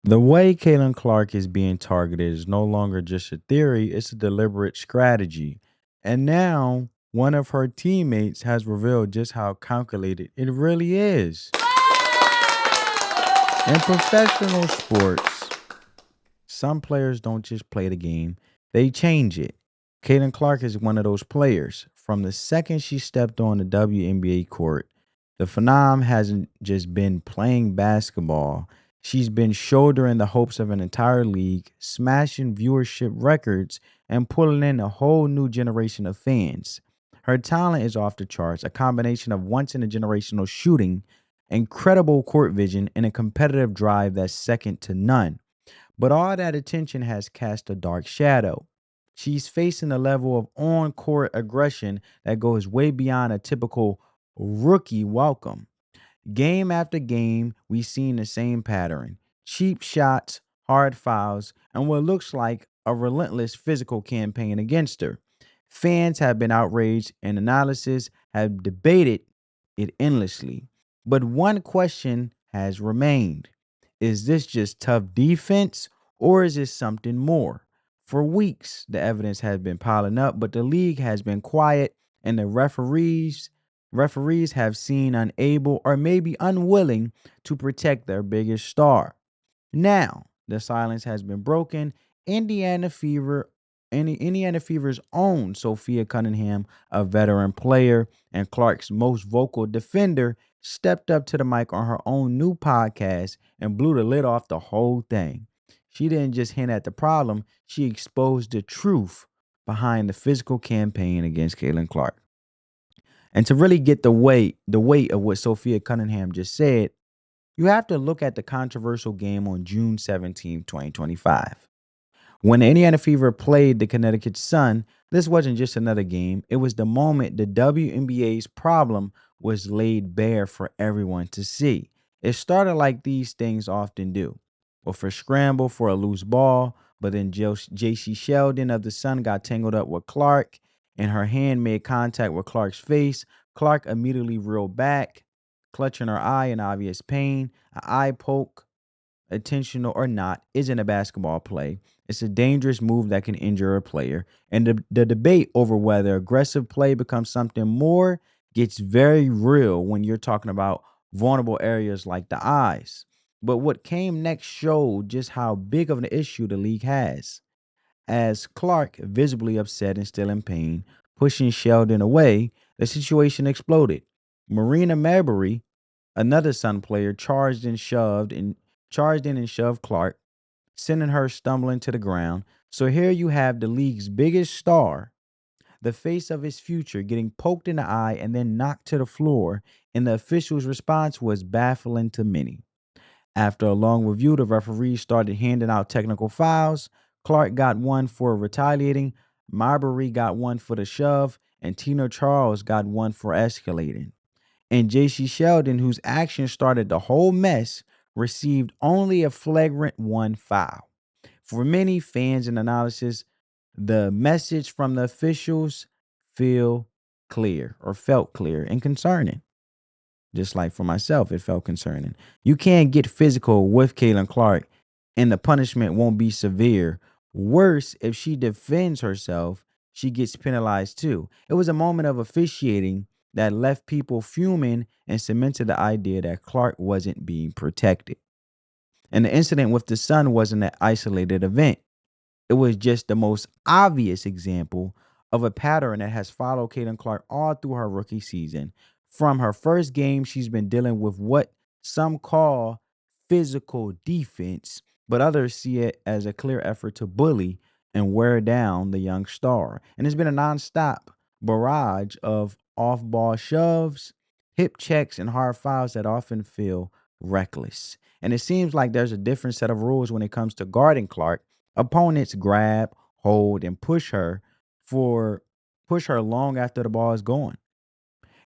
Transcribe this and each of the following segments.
The way Kayn Clark is being targeted is no longer just a theory, it's a deliberate strategy. And now, one of her teammates has revealed just how calculated it really is. In professional sports, some players don't just play the game, they change it. Kayn Clark is one of those players. From the second she stepped on the WNBA court, the phenom hasn't just been playing basketball. She's been shouldering the hopes of an entire league, smashing viewership records, and pulling in a whole new generation of fans. Her talent is off the charts, a combination of once in a generational shooting, incredible court vision, and a competitive drive that's second to none. But all that attention has cast a dark shadow. She's facing a level of on court aggression that goes way beyond a typical rookie welcome. Game after game, we've seen the same pattern: cheap shots, hard fouls, and what looks like a relentless physical campaign against her. Fans have been outraged, and analysis have debated it endlessly. But one question has remained: is this just tough defense, or is this something more? For weeks, the evidence has been piling up, but the league has been quiet, and the referees have seen unable or maybe unwilling to protect their biggest star. Now, the silence has been broken. Indiana Fever, Indiana Fever's own Sophia Cunningham, a veteran player and Clark's most vocal defender, stepped up to the mic on her own new podcast and blew the lid off the whole thing. She didn't just hint at the problem, she exposed the truth behind the physical campaign against Kayn Clark. And to really get the weight of what Sophia Cunningham just said, you have to look at the controversial game on June 17th, 2025. When the Indiana Fever played the Connecticut Sun, this wasn't just another game. It was the moment the WNBA's problem was laid bare for everyone to see. It started like these things often do, with a scramble for a loose ball, but then JC Sheldon of the Sun got tangled up with Clark, and her hand made contact with Clark's face. Clark immediately reeled back, clutching her eye in obvious pain. An eye poke, intentional or not, isn't a basketball play. It's a dangerous move that can injure a player. And the debate over whether aggressive play becomes something more gets very real when you're talking about vulnerable areas like the eyes. But what came next showed just how big of an issue the league has. As Clark, visibly upset and still in pain, pushing Sheldon away, the situation exploded. Marina Mabury, another Sun player, charged in and shoved Clark, sending her stumbling to the ground. So here you have the league's biggest star, the face of his future, getting poked in the eye and then knocked to the floor, and the official's response was baffling to many. After a long review, the referees started handing out technical fouls. Clark got one for retaliating, Marbury got one for the shove, and Tina Charles got one for escalating. And JC Sheldon, whose actions started the whole mess, received only a flagrant one foul. For many fans and analysis, the message from the officials feel clear or felt clear and concerning. Just like for myself, it felt concerning. You can't get physical with Kayn Clark and the punishment won't be severe. Worse, if she defends herself, she gets penalized too. It was a moment of officiating that left people fuming and cemented the idea that Clark wasn't being protected. And the incident with the Sun wasn't an isolated event. It was just the most obvious example of a pattern that has followed Kayn Clark all through her rookie season. From her first game, she's been dealing with what some call physical defense, but others see it as a clear effort to bully and wear down the young star. And it's been a nonstop barrage of off ball shoves, hip checks, and hard fouls that often feel reckless. And it seems like there's a different set of rules when it comes to guarding Clark. Opponents grab, hold, and for push her long after the ball is gone.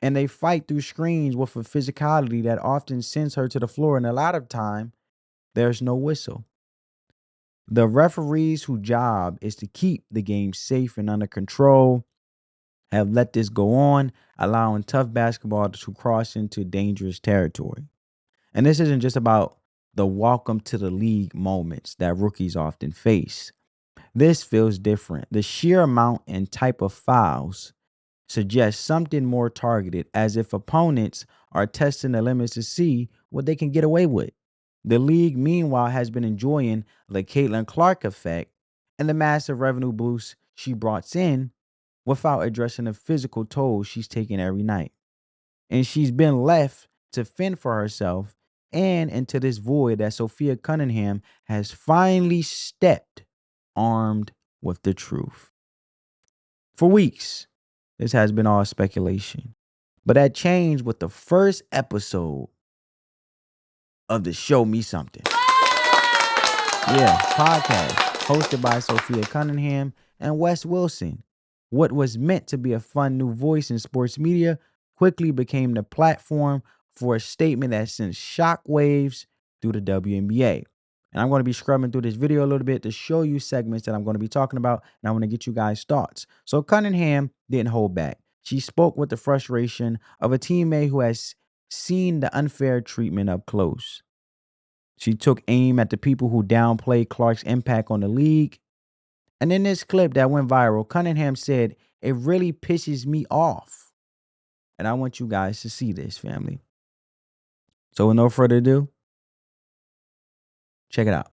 And they fight through screens with a physicality that often sends her to the floor. And a lot of time, there's no whistle. The referees whose job is to keep the game safe and under control have let this go on, allowing tough basketball to cross into dangerous territory. And this isn't just about the welcome to the league moments that rookies often face. This feels different. The sheer amount and type of fouls suggests something more targeted, as if opponents are testing the limits to see what they can get away with. The league, meanwhile, has been enjoying the Kayn Clark effect and the massive revenue boost she brought in without addressing the physical toll she's taking every night. And she's been left to fend for herself and into this void that Sophie Cunningham has finally stepped armed with the truth. For weeks, this has been all speculation, but that changed with the first episode of the Show Me Something. Yeah, podcast hosted by Sophie Cunningham and Wes Wilson. What was meant to be a fun new voice in sports media quickly became the platform for a statement that sent shockwaves through the WNBA. And I'm going to be scrubbing through this video a little bit to show you segments that I'm going to be talking about, and I want to get you guys' thoughts. So Cunningham didn't hold back. She spoke with the frustration of a teammate who has seen the unfair treatment up close. She took aim at the people who downplayed Clark's impact on the league. And in this clip that went viral, Cunningham said, "It really pisses me off." And I want you guys to see this, family. So with no further ado, check it out.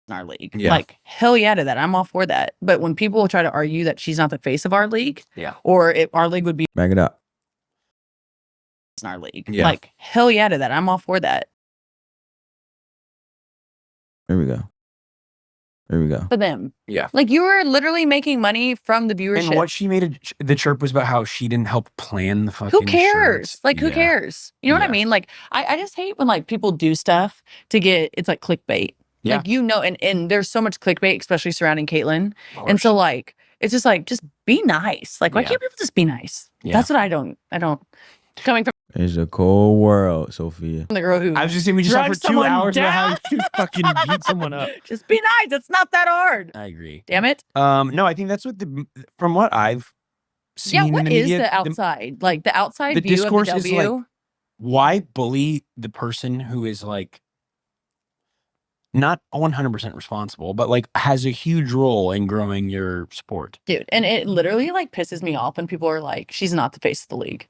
In our league. Yeah. Like, hell yeah to that. I'm all for that. But when people try to argue that she's not the face of our league, or if our league would be back it up in our league. Yeah. Like, hell yeah to that. I'm all for that. Here we go. Here we go. For them. Yeah. Like, you were literally making money from the viewership. And what she made the chirp was about how she didn't help plan the fucking Who cares? shirts. Like, who cares? You know what I mean? Like, I just hate when, like, people do stuff to get, it's like clickbait. Yeah. Like, you know, and there's so much clickbait, especially surrounding Caitlyn. And so, like, it's just like, just be nice. Like, why can't people just be nice? Yeah. That's what I don't, coming from. It's a cold world, Sophia. The girl who I was just saying, we just talked for 2 hours about how you fucking beat someone up. Just be nice. It's not that hard. I agree. Damn it. No, I think that's what from what I've seen. Yeah, what in the is media, the outside? Like, the outside the view discourse of the is W? like, why bully the person who is like not 100% responsible, but like has a huge role in growing your sport. Dude, and it literally like pisses me off when people are like, she's not the face of the league.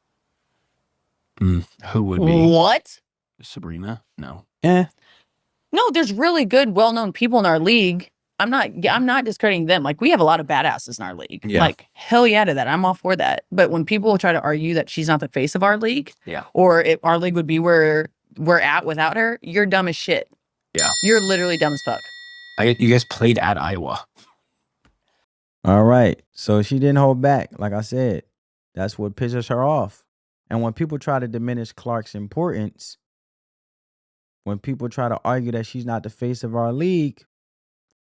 Who would be? What? Sabrina? No. No, there's really good, well-known people in our league. I'm not discrediting them. Like, we have a lot of badasses in our league. Yeah. Like, hell yeah to that. I'm all for that. But when people try to argue that she's not the face of our league, or if our league would be where we're at without her, you're dumb as shit. Yeah. You're literally dumb as fuck. You guys played at Iowa. All right. So she didn't hold back. Like I said, that's what pisses her off. And when people try to diminish Clark's importance, when people try to argue that she's not the face of our league,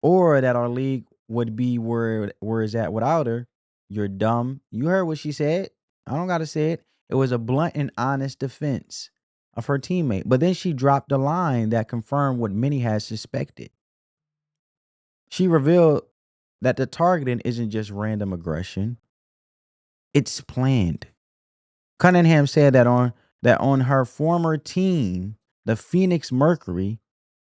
or that our league would be where it's at without her, you're dumb. You heard what she said. I don't got to say it. It was a blunt and honest defense of her teammate. But then she dropped a line that confirmed what many had suspected. She revealed that the targeting isn't just random aggression. It's planned. Cunningham said that on her former team, the Phoenix Mercury,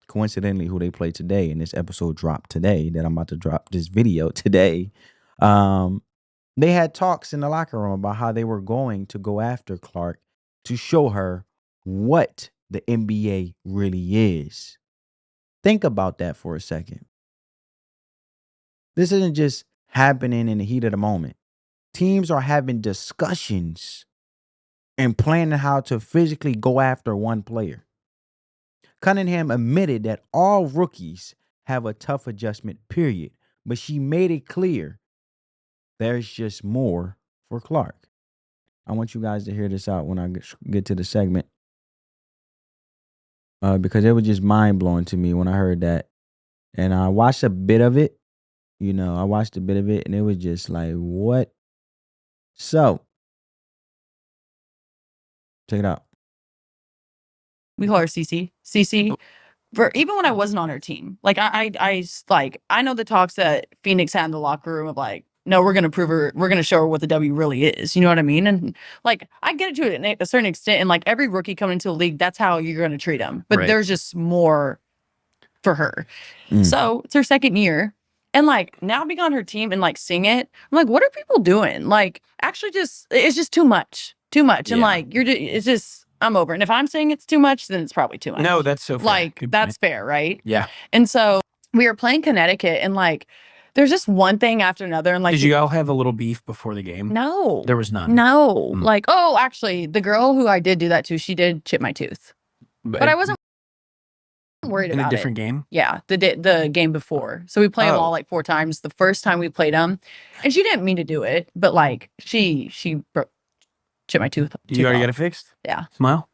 coincidentally who they play today, and this episode dropped today, that I'm about to drop this video today, they had talks in the locker room about how they were going to go after Clark to show her what the NBA really is. Think about that for a second. This isn't just happening in the heat of the moment. Teams are having discussions and planning how to physically go after one player. Cunningham admitted that all rookies have a tough adjustment period, but she made it clear there's just more for Clark. I want you guys to hear this out when I get to the segment, because it was just mind-blowing to me when I heard that. And I watched a bit of it. You know, I watched a bit of it, and it was just like, what? So, check it out. We call her CC. CC. For even when I wasn't on her team, like I know the talks that Phoenix had in the locker room of like, no, we're gonna prove her, we're gonna show her what the W really is. You know what I mean? And like, I get it to a certain extent, and like every rookie coming into the league, that's how you're gonna treat them. But there's just more for her. So it's her second year. And like now being on her team and like seeing it, I'm like, what are people doing? Like, actually, it's just too much. Too much. And like, it's just, I'm over. And if I'm saying it's too much, then it's probably too much. No, that's so fair. Like, that's fair, right? Yeah. And so we were playing Connecticut, and like, there's just one thing after another. And like, did you all have a little beef before the game? No. There was none. No. Like, oh, actually, the girl who I did do that to, she did chip my tooth. But I wasn't worried about it. In a different game? Yeah, the game before. So we played them all like 4 times. The first time we played them, and she didn't mean to do it, but like she chipped my tooth. You already got it fixed? Yeah. Smile.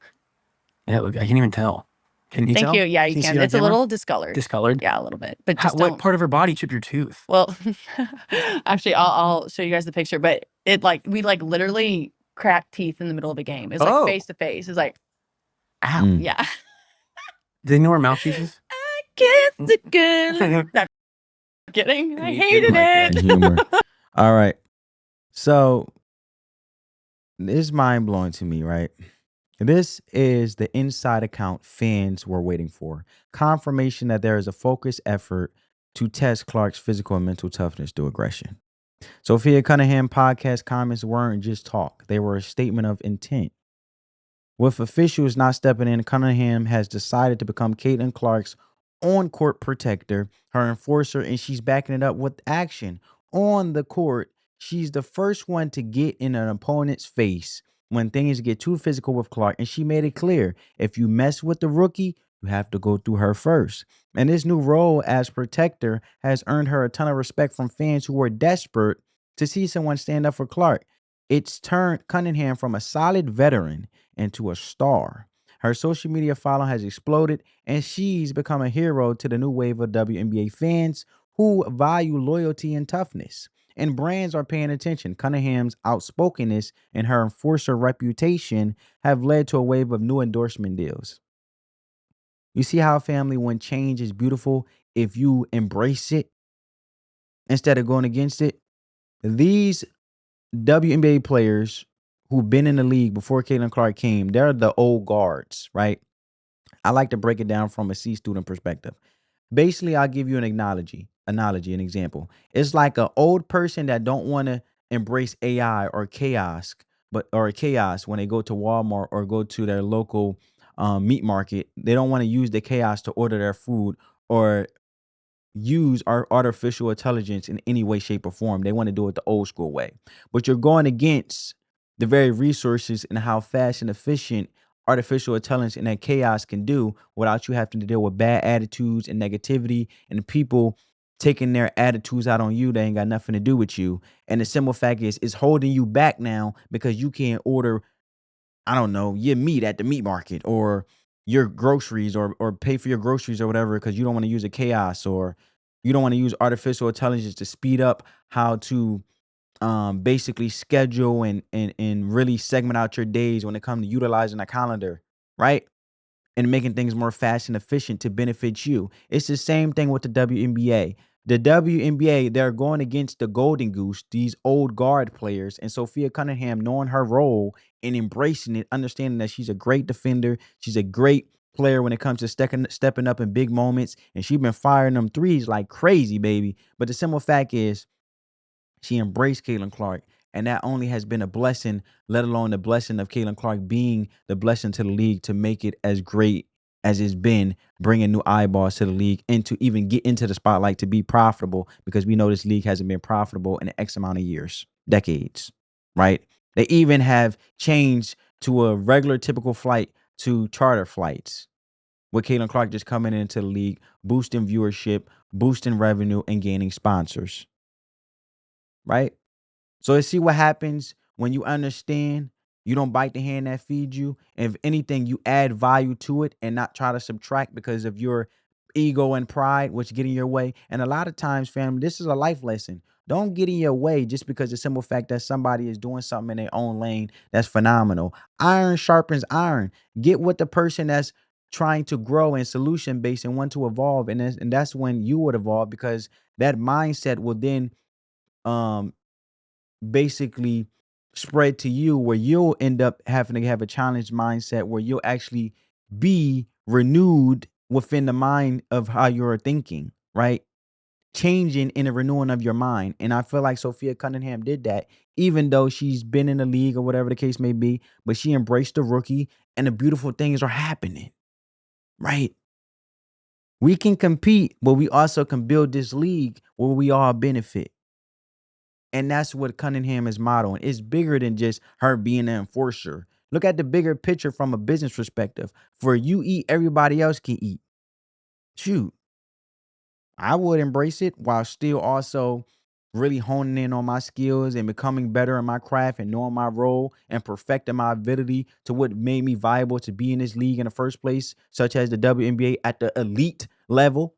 Yeah, look, I can't even tell. Can you tell? Thank you. Yeah, you can. It's a little discolored. Discolored? Yeah, a little bit. But just what part of her body chipped your tooth? Well, actually, I'll show you guys the picture. But it like we like literally cracked teeth in the middle of a game. It's like face to face. It's like, ow. Yeah. Do they know where mouthpiece is? I kissed a girl. Not kidding. I hated it. Humor. All right. So it's mind blowing to me, right? This is the inside account fans were waiting for. Confirmation that there is a focused effort to test Clark's physical and mental toughness through aggression. Sophie Cunningham podcast comments weren't just talk. They were a statement of intent. With officials not stepping in, Cunningham has decided to become Kayn Clark's on-court protector, her enforcer, and she's backing it up with action. On the court, she's the first one to get in an opponent's face when things get too physical with Clark, and she made it clear, if you mess with the rookie, you have to go through her first. And this new role as protector has earned her a ton of respect from fans who were desperate to see someone stand up for Clark. It's turned Cunningham from a solid veteran into a star. Her social media following has exploded, and she's become a hero to the new wave of WNBA fans who value loyalty and toughness. And brands are paying attention. Cunningham's outspokenness and her enforcer reputation have led to a wave of new endorsement deals. You see how, family, when change is beautiful, if you embrace it instead of going against it? These WNBA players who've been in the league before Kayn Clark came, they're the old guards, right? I like to break it down from a C student perspective. Basically, I'll give you an an example. It's like an old person that don't want to embrace AI or chaos, chaos when they go to Walmart or go to their local meat market. They don't want to use the chaos to order their food or use our artificial intelligence in any way, shape, or form. They want to do it the old school way. But you're going against the very resources and how fast and efficient artificial intelligence and that chaos can do without you having to deal with bad attitudes and negativity and people taking their attitudes out on you. They ain't got nothing to do with you. And the simple fact is, it's holding you back now because you can't order, I don't know, your meat at the meat market or your groceries or pay for your groceries or whatever because you don't want to use a chaos or you don't want to use artificial intelligence to speed up how to basically schedule and really segment out your days when it comes to utilizing a calendar, right? And making things more fast and efficient to benefit you. It's the same thing with the WNBA. The WNBA, they're going against the Golden Goose, these old guard players, and Sophie Cunningham knowing her role and embracing it, understanding that she's a great defender, she's a great player when it comes to stepping up in big moments, and she's been firing them threes like crazy, baby. But the simple fact is, she embraced Kayn Clark, and that only has been a blessing, let alone the blessing of Kayn Clark being the blessing to the league to make it as great as it's been, bringing new eyeballs to the league and to even get into the spotlight to be profitable, because we know this league hasn't been profitable in X amount of years, decades, right? They even have changed to a regular typical flight to charter flights with Kayn Clark just coming into the league, boosting viewership, boosting revenue, and gaining sponsors. Right? So let's see what happens when you understand you don't bite the hand that feeds you. And if anything, you add value to it and not try to subtract because of your ego and pride, which get in your way. And a lot of times, family, this is a life lesson. Don't get in your way just because the simple fact that somebody is doing something in their own lane that's phenomenal. Iron sharpens iron. Get with the person that's trying to grow and solution-based and want to evolve. And that's when you would evolve, because that mindset will then basically spread to you, where you'll end up having to have a challenged mindset, where you'll actually be renewed within the mind of how you're thinking, right? Changing in a renewing of your mind. And I feel like Sophie Cunningham did that, even though she's been in the league or whatever the case may be, but she embraced the rookie, and the beautiful things are happening, right? We can compete, but we also can build this league where we all benefit. And that's what Cunningham is modeling. It's bigger than just her being an enforcer. Look at the bigger picture from a business perspective. For you eat, everybody else can eat. Shoot, I would embrace it while still also really honing in on my skills and becoming better in my craft and knowing my role and perfecting my ability to what made me viable to be in this league in the first place, such as the WNBA at the elite level.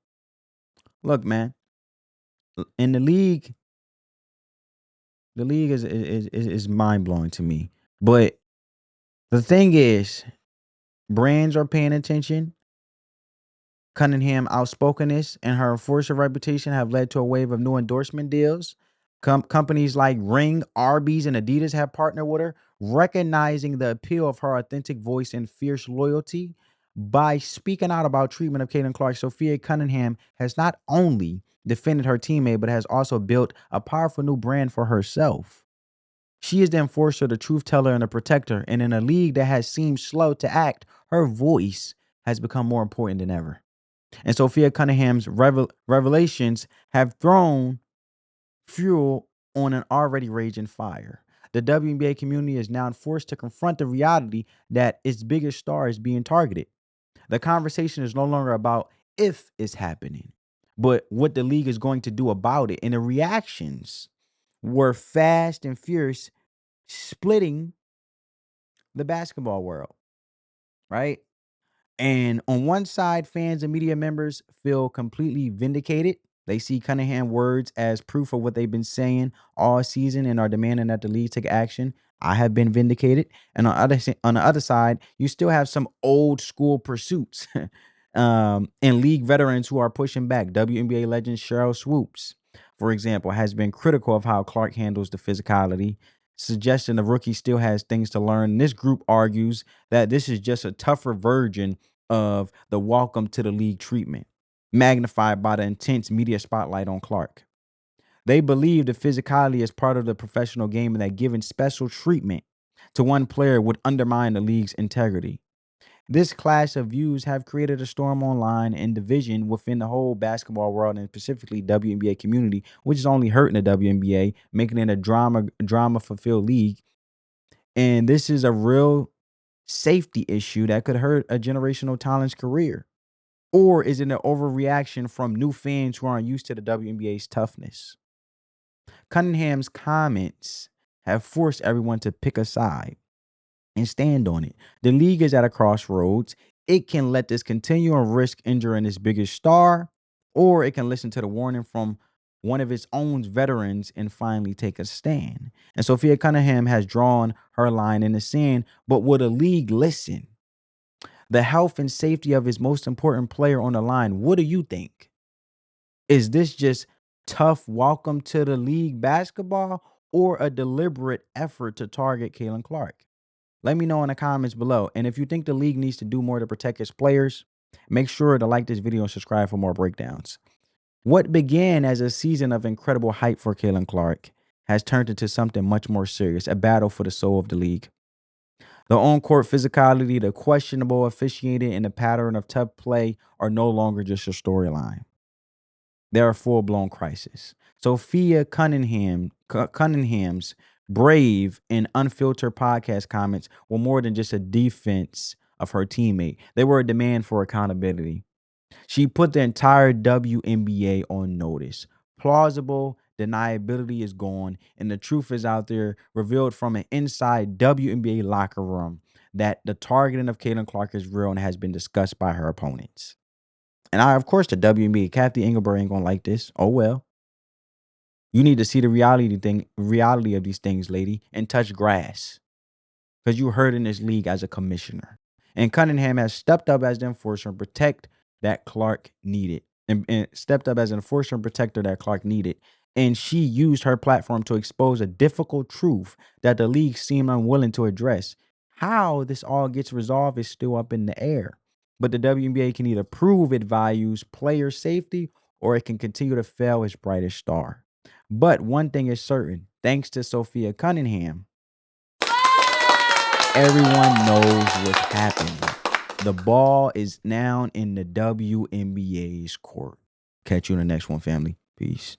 Look, man, in the league is mind blowing to me. But the thing is, brands are paying attention. Cunningham outspokenness and her enforcer reputation have led to a wave of new endorsement deals. Companies like Ring, Arby's, and Adidas have partnered with her, recognizing the appeal of her authentic voice and fierce loyalty. By speaking out about treatment of Kayn Clark, Sophie Cunningham has not only defended her teammate, but has also built a powerful new brand for herself. She is the enforcer, the truth teller, and the protector. And in a league that has seemed slow to act, her voice has become more important than ever. And Sophie Cunningham's revelations have thrown fuel on an already raging fire. The WNBA community is now forced to confront the reality that its biggest star is being targeted. The conversation is no longer about if it's happening, but what the league is going to do about it. And the reactions were fast and fierce, splitting the basketball world, right? And on one side, fans and media members feel completely vindicated. They see Cunningham words as proof of what they've been saying all season and are demanding that the league take action. I have been vindicated. And on the other side, you still have some old school pursuits and league veterans who are pushing back. WNBA legend Cheryl Swoops, for example, has been critical of how Clark handles the physicality, suggesting the rookie still has things to learn. This group argues that this is just a tougher version of the welcome to the league treatment, magnified by the intense media spotlight on Clark. They believe the physicality is part of the professional game and that giving special treatment to one player would undermine the league's integrity. This clash of views have created a storm online and division within the whole basketball world, and specifically WNBA community, which is only hurting the WNBA, making it a drama-fulfilled league. And this is a real safety issue that could hurt a generational talent's career. Or is it an overreaction from new fans who aren't used to the WNBA's toughness? Cunningham's comments have forced everyone to pick a side and stand on it. The league is at a crossroads. It can let this continue and risk injuring its biggest star, or it can listen to the warning from one of its own veterans and finally take a stand. And Sophie Cunningham has drawn her line in the sand, but will the league listen? The health and safety of its most important player on the line. What do you think? Is this just tough welcome to the league basketball or a deliberate effort to target Kayn Clark? Let me know in the comments below. And if you think the league needs to do more to protect its players, make sure to like this video and subscribe for more breakdowns. What began as a season of incredible hype for Kayn Clark has turned into something much more serious, a battle for the soul of the league. The on-court physicality, the questionable officiating, and the pattern of tough play are no longer just a storyline. They're a full-blown crisis. Sophie Cunningham's brave and unfiltered podcast comments were more than just a defense of her teammate. They were a demand for accountability. She put the entire WNBA on notice. Plausible deniability is gone, and the truth is out there, revealed from an inside WNBA locker room, that the targeting of Kayn Clark is real and has been discussed by her opponents. And of course, the WNBA, Kathy Engelberg ain't gonna like this. Oh well. You need to see the reality of these things, lady, and touch grass. Because you heard in this league as a commissioner. And Cunningham has stepped up as the enforcer and protect that Clark needed. And stepped up as an enforcer and protector that Clark needed. And she used her platform to expose a difficult truth that the league seemed unwilling to address. How this all gets resolved is still up in the air. But the WNBA can either prove it values player safety or it can continue to fail its brightest star. But one thing is certain, thanks to Sophie Cunningham, everyone knows what's happening. The ball is now in the WNBA's court. Catch you in the next one, family. Peace.